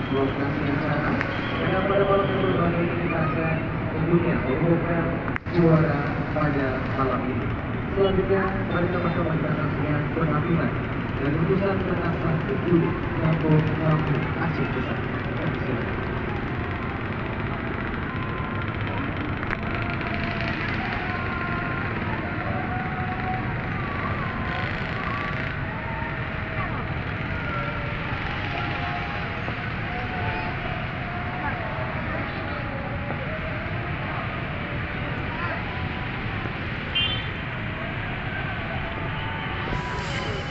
lokasi yang sama. Dan pada malam yang berbahagia ini kita akan tentunya membawakan suara pada malam ini. Selanjutnya, mari sama-sama kita saksikan penampilan dari utusan penata 7 Kampung Lampung Aceh Besar. Silakan.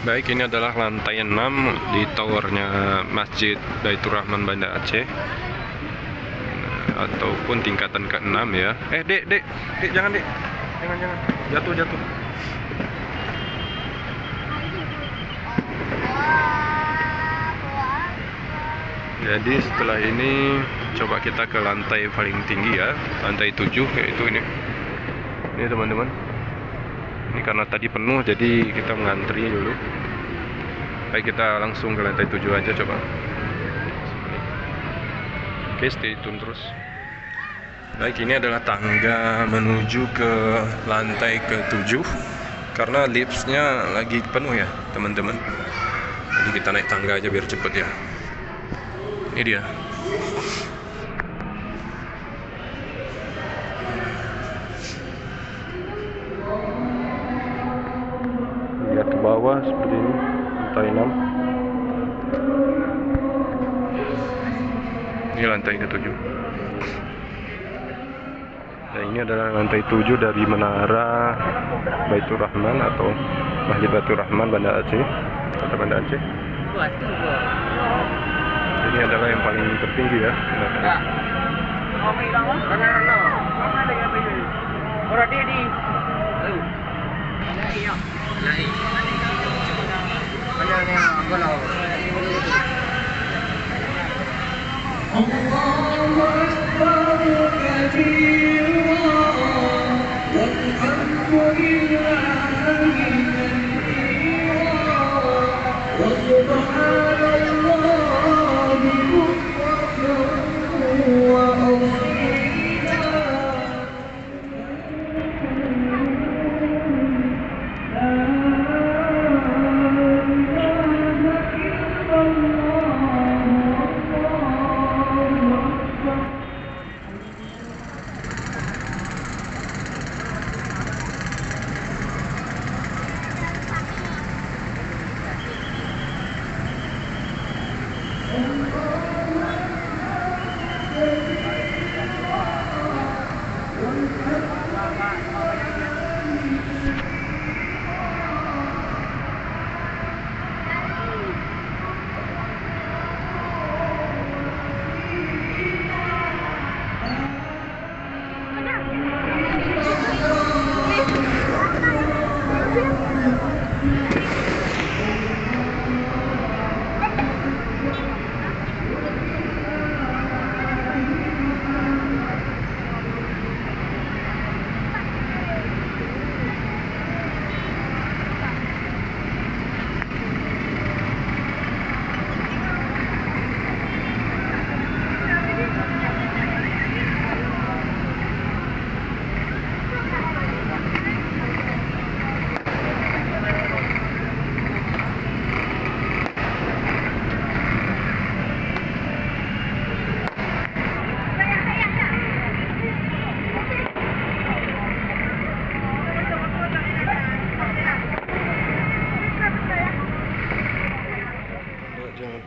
Baik, ini adalah lantai 6 di towernya Masjid Baitur Rahman Banda Aceh, ataupun tingkatan ke-6 ya. Dek, jangan dek, jangan, jatuh. Jadi setelah ini coba kita ke lantai paling tinggi ya, lantai 7, yaitu ini teman-teman. Ini karena tadi penuh jadi kita mengantri dulu. Baik, kita langsung ke lantai 7 aja coba. Oke, stay tune terus. Baik, ini adalah tangga menuju ke lantai ke-7 karena liftsnya lagi penuh ya teman-teman. Jadi kita naik tangga aja biar cepet ya. Ini dia. Lihat ke bawah seperti ini, lantai 6. Ini lantai ke-7. Nah, ini adalah lantai 7 dari Menara Baitur Rahman atau Masjid Baitur Rahman Banda Aceh, Kota Banda Aceh. Ini adalah yang paling tertinggi ya.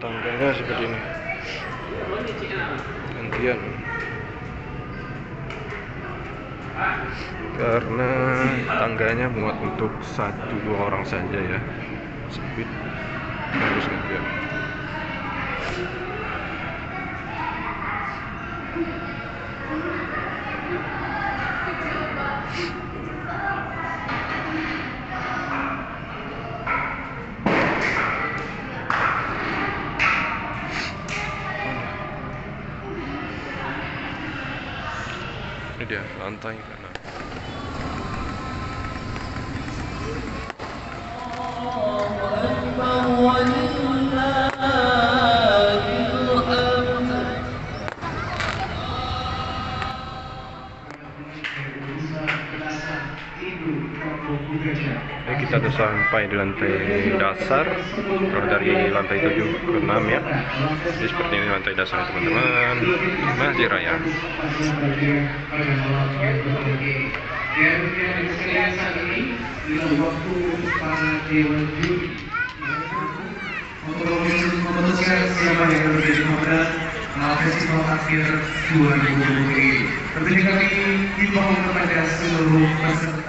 Tangganya seperti ini, gantian karena tangganya muat untuk 1-2 orang saja ya, sempit, harus gantian. Ini dia lantai kanan. sudah sampai di lantai dasar. Kalau dari lantai 7 ke 6 ya. Jadi seperti ini lantai dasar teman-teman. Masjid Raya. Memutuskan siapa yang akan menjadi pemenang festival akhir 2020 ini. Tentunya kami himbau kepada seluruh peserta